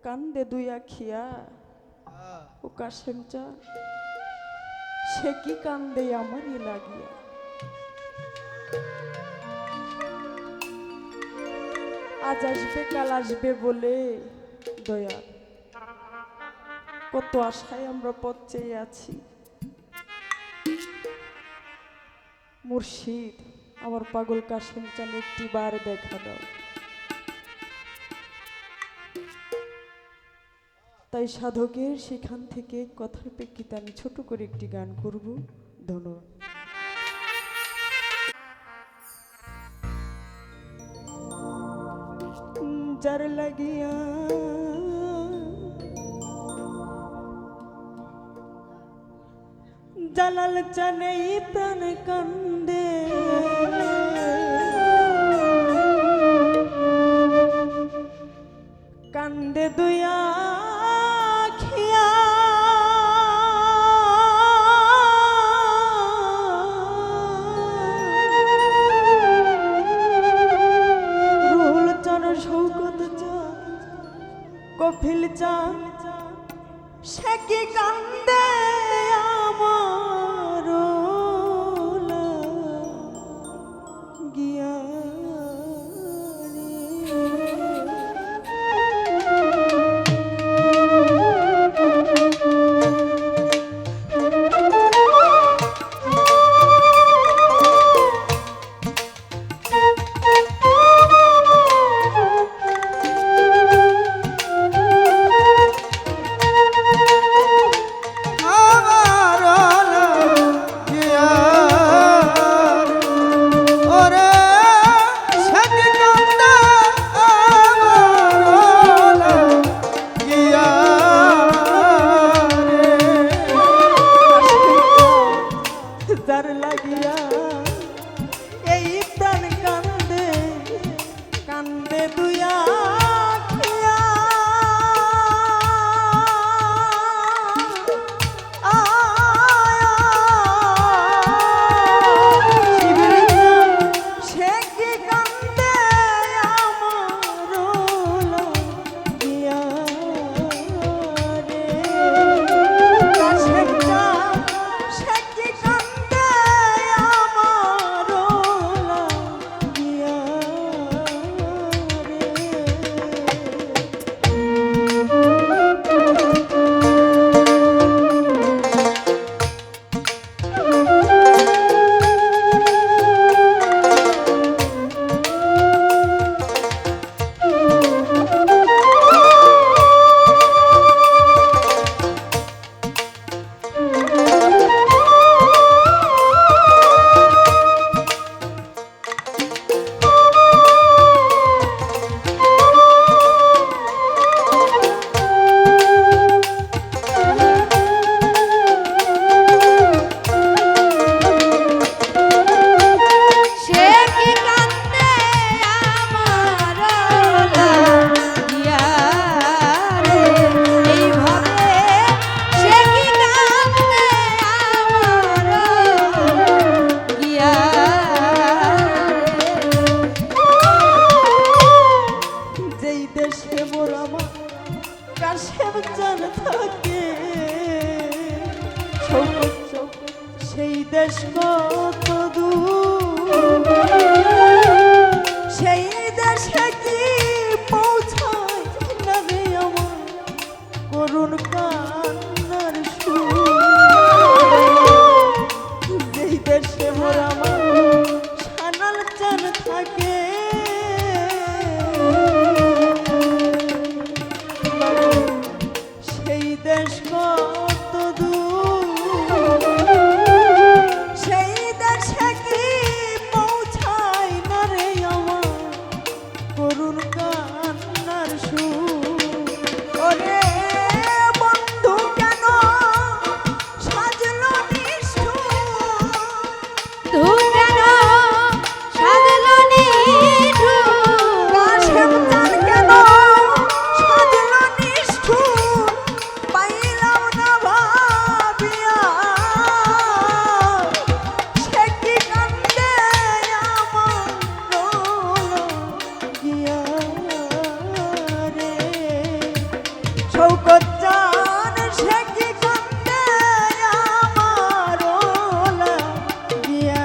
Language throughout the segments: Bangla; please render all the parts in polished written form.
কান্দে দুই আখিয়া ও কাশেম চা সে কি কান্দে আমারই লাগিয়া। আজ আসবে কাল আসবে বলে দয়া কত আশায় আমরা পথ চেয়ে আছি। মুর্শিদ আমার পাগল কাশেম চান একটি বার দেখা দাও। তাই সাধকের সেখান থেকে কথার প্রেক্ষিতে আমি ছোট করে একটি গান করব। ধন্যবাদ। যার লাগিয়া জালাল জানে প্রাণ কান্দে, কান্দে দুয়া খিয়া রুহুল চান শৌকত চান কফিল চান সে কি কান্দে আমার গিয়া সেই দেশ কত দূর, সেই দেশে কি পৌঁছায় না রে আমার করুণ কান্নার সুর। যেই দেশে মোর আমার সানাল চান থাকে, সেই দেশ কত দূর, সেই দেশে কি পৌঁছায় না রে আমার শৌকত জান সে কি কান্দে আমার লাগিয়া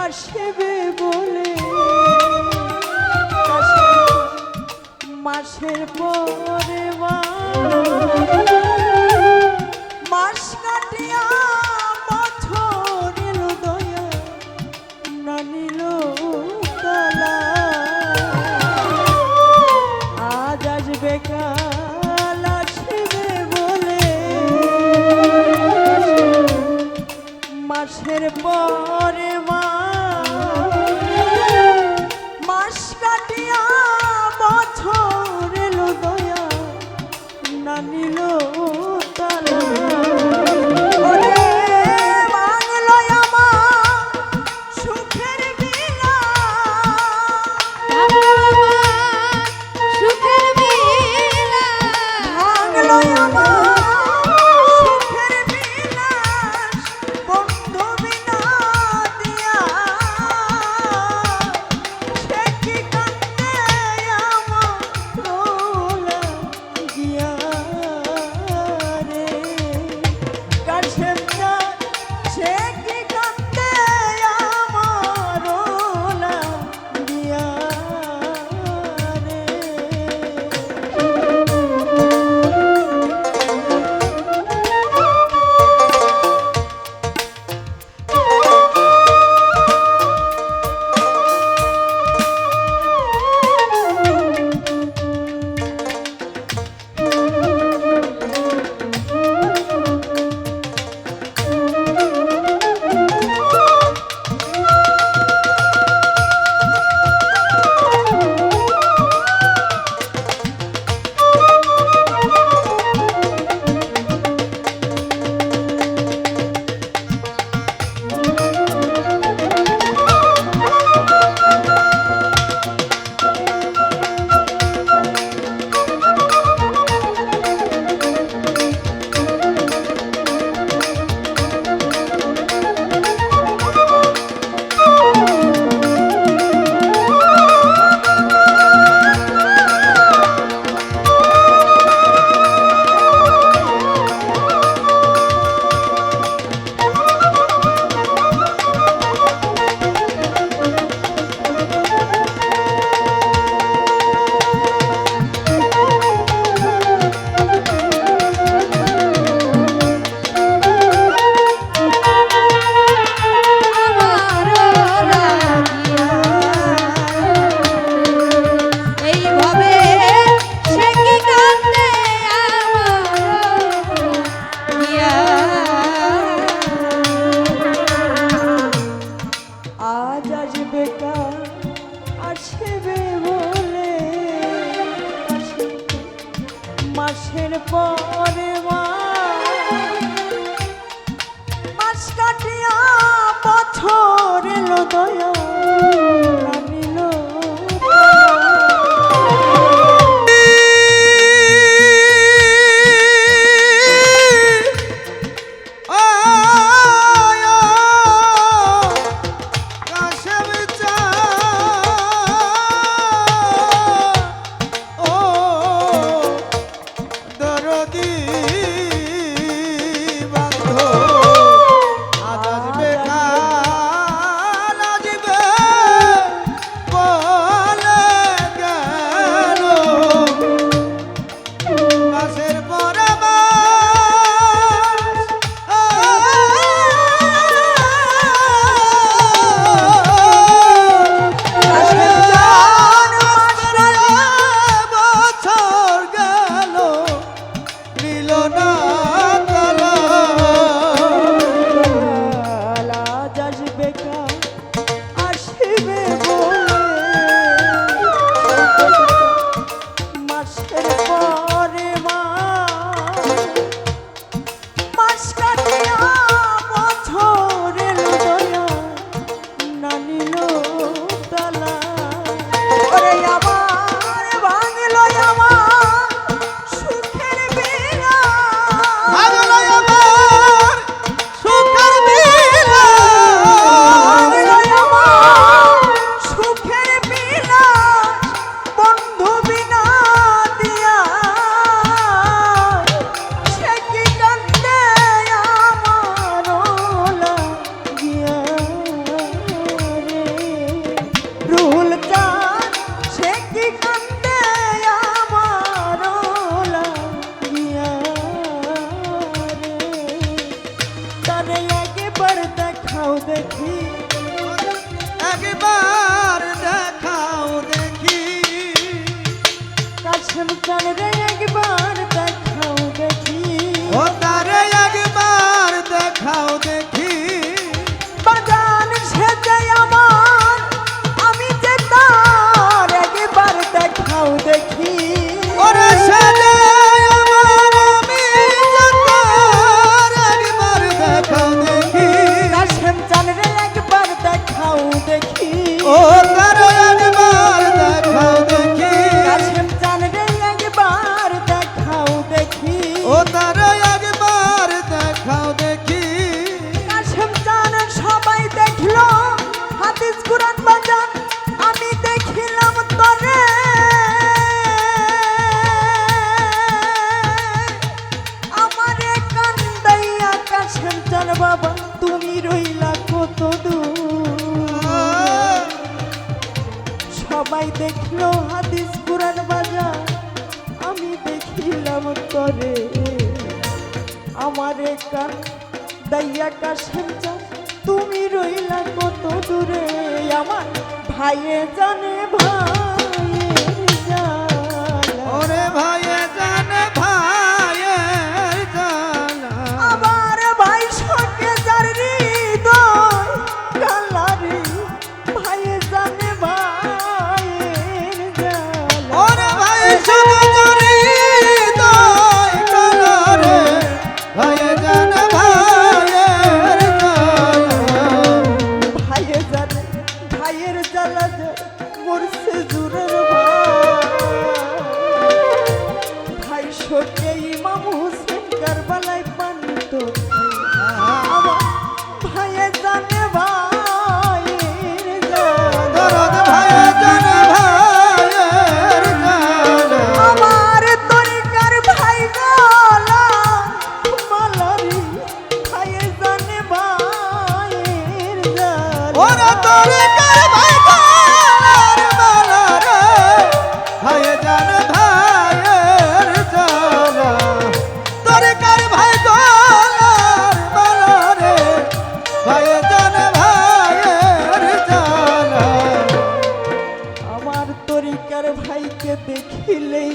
আসবে বলে মাসের পরে মাস কাটিয়া বছর এলো দয়া না নিল তালা আজ আসবে কাল আসবে বলে মাসের পরে মাস কাটিয়া বছর এলো দয়া না নিল তালা ভাঙলো আমার সুখের বিলা ভাঙলো আমার সুখের বিলা বন্ধু বিনা দেখি, একবার দেখাও দেখি, কাশেম চান রে একবার দেখাও দেখি, ও তারে একবার দেখাও দেখি, বাজান সেজে আমার আমি যে তার একবার দেখাও দেখি, ওরে সাজে আমার আমি যতার একবার দেখাও দেখি, কাশেম চান রে একবার দেখাও দেখি, ও তারে একবার দেখাও দেখি, কাশেম চান রে একবার দেখাও দেখি, ও তারে একবার দেখাও দেখি, কাশেম চান সবাই দেখলো হাদিস কুরআন বাজান আমি দেখিলাম তরে, আমারে কান্দাইয়া কাশেম চান বাবা তুমি রইলা কত দূর, সবাই দেখলো হাদিস কুরআন বাজান আমি দেখিলাম তরে, আমারে কান্দাইয়া কাশেম চান তুমি রইলা কত দূরে, আমার ভাইয়ে জানে ভাইয়ের জ্বালা, ওরে ভাইয়ে জানে ভাইয়ের জ্বালা, আবার ভাই সঙ্গে যার হৃদয় কালারে, ভাইয়ে জানে ভাইয়ের জ্বালা, ওরে ভাই শুধু জরি দই কালারে, ভাইয়ে জানে ভাইয়ের জ্বালা, ভাইয়ে জানে ভাইয়ের জ্বালা যে মরছে জুরের ভাই, ভাই সঙ্গে ইমাম হোসেন কারবালায় পানিত, আমার ভাইয়ে জানে ভাইয়ের জ্বালা, দরদ ভাইয়ে জানে ভাইয়ের জ্বালা, আমার তরিকার ভাই জ্বালা মালারি, ভাইয়ে জানে ভাইয়ের জ্বালা, ওরে তোরে কার ভাই গলার মালা রে, ভাইয়ে জানে ভাইয়ের জ্বালা, তোরে কার ভাই গলার মালা রে, ভাইয়ে জানে ভাইয়ের জ্বালা, আমার তরিকার ভাইকে দেখিলেই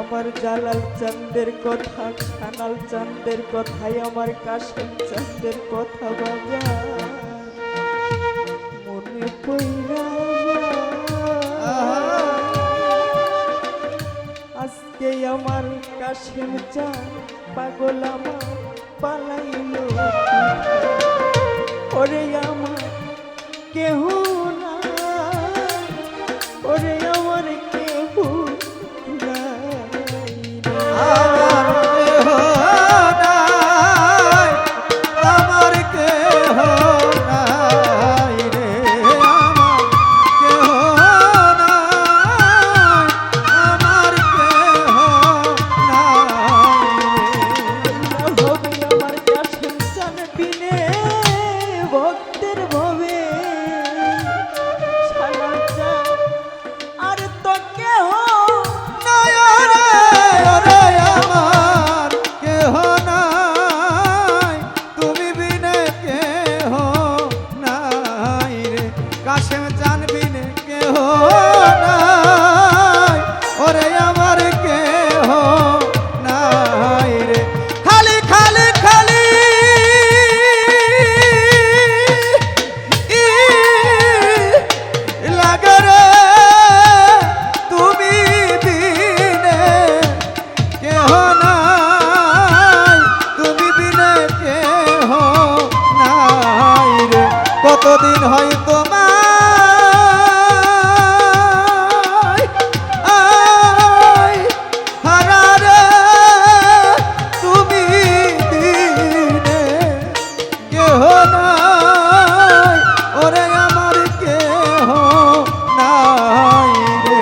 আমার জালাল চাঁদের কথা, খানাল চাঁদের কথাই আমার কাশেম চাঁদের কথা বাজা মনে পইরা যায়। আজকে আমার কাশেম চাঁদ পাগল আমার পালাইল, ওরে আমার কেহ না, ওরে আমার কেহ নাই রে। আমার কেহ নাই, আমার কেহ নাই রে, আমার কেহ নাই, আমার কেহ নাই রে। হবে আমার কাশেম চান বিনে ভক্তের ভবে, সারা চাঁদ আর তো কেহ ওরে আমার কেহ নাই, তুমি বিনে কেহ নাই রে, কাশেম চান বিনে কেহ নাই, ওরে আমার কেহ নাই রে, খালি খালি খালি লাগে রে, তুমি বিনে কেহ নাই, তুমি বিনে কেহ নাই রে, কতদিন হয় তোমার হারা রে, তুমি বিনে কেহ নাই, ওরে আমার কেহ নাই রে।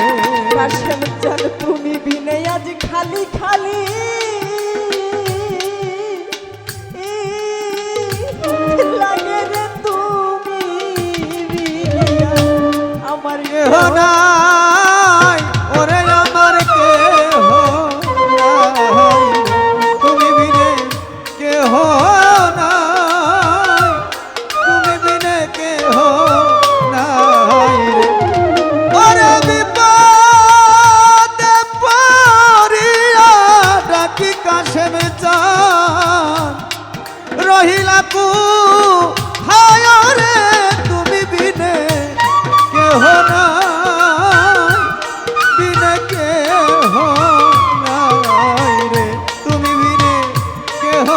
কাশেম চান তুমি বিনে আজ খালি খালি, লাগে রে তুমি বিনে আমার কেহ নাই, ওরে আমার কেহ নাই, তুমি বিনে কেহ নাই। কো হায় রে তুমি বিনে কেহ নাই বিনে কেহ নাই রে তুমি বিনে কেহ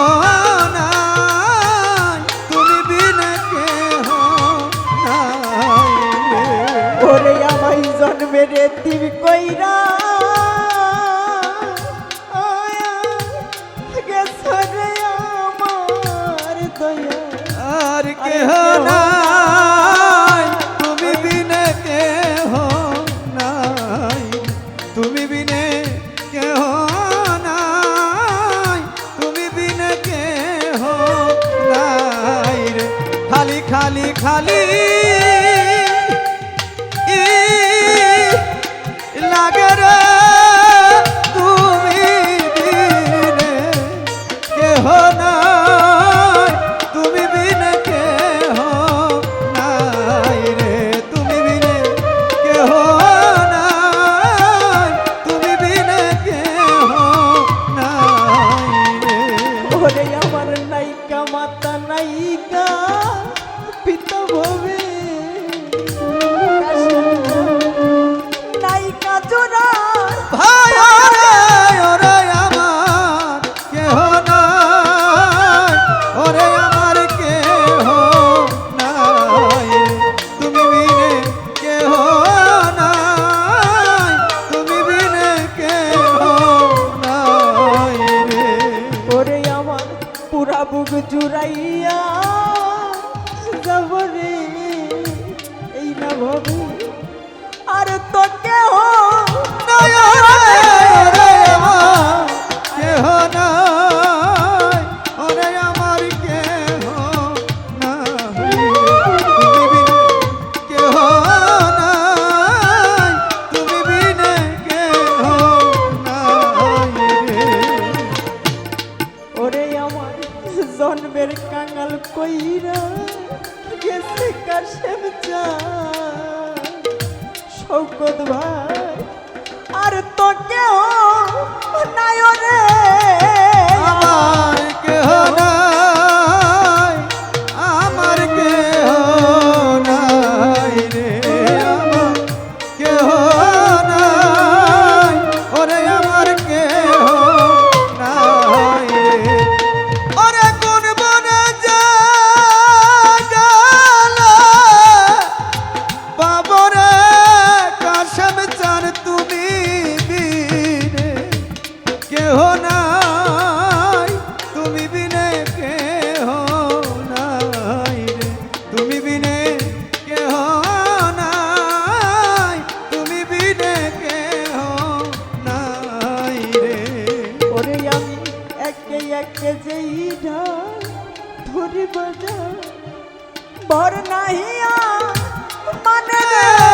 নাই তুমি বিনে কেহ নাই রে ওরে আমায় জন্মের তুমি কইরা গেছো রে আমার দয়া আর কেহ নাই তুমি বিনে কেহ নাই তুমি বিনে কেহ নাই তুমি বিনে কেহ নাই রে খালি খালি খালি ই লাগে রে তুমি বিনে কেহ নাই তুমি বিনে কেহ নাই রে তুমি বিনে কেহ নাই তুমি বিনে কেহ নাই রে ওরে আমার নাইকা মাতা নাইকা পিতা ভবে নাইকা জোড়া ভাই ওরে আমার কেহ নাই ওরে আমার কেহ নাই তুমি বিনে কেহ নাই তুমি বিনে কেহ নাই রে ওরে আমার পুরা বুক জুড়াইয়া যাব রে এই না ভবে আর তো কেহ নাই ওরে আমার কেহ নাই ওরে আমার কেহ নাই তুমি বিনে কেহ নাই তুমি বিনে কেহ নাই রে ওরে আমার জন্মের কাঙাল কইরা গেছে কাশেম চা শৌকত ভাই আর তো কেউ নাই রে আমার কেহ নাই আমার কেহ নাই রে আমার কেহ নাই ওরে আমার কেহ নাই রে ওরে কোন বনে যা গেল বাবরে কাশেম চান তুমি বিনে কেহ নাই তুমি বিনে কেহ নাই রে তুমি বিনে কেহ নাই তুমি বিনে কেহ নাই রে ওরে আমি একে একে যেই ঢাল ধরি বাজা বর নাহিয়া মানে রে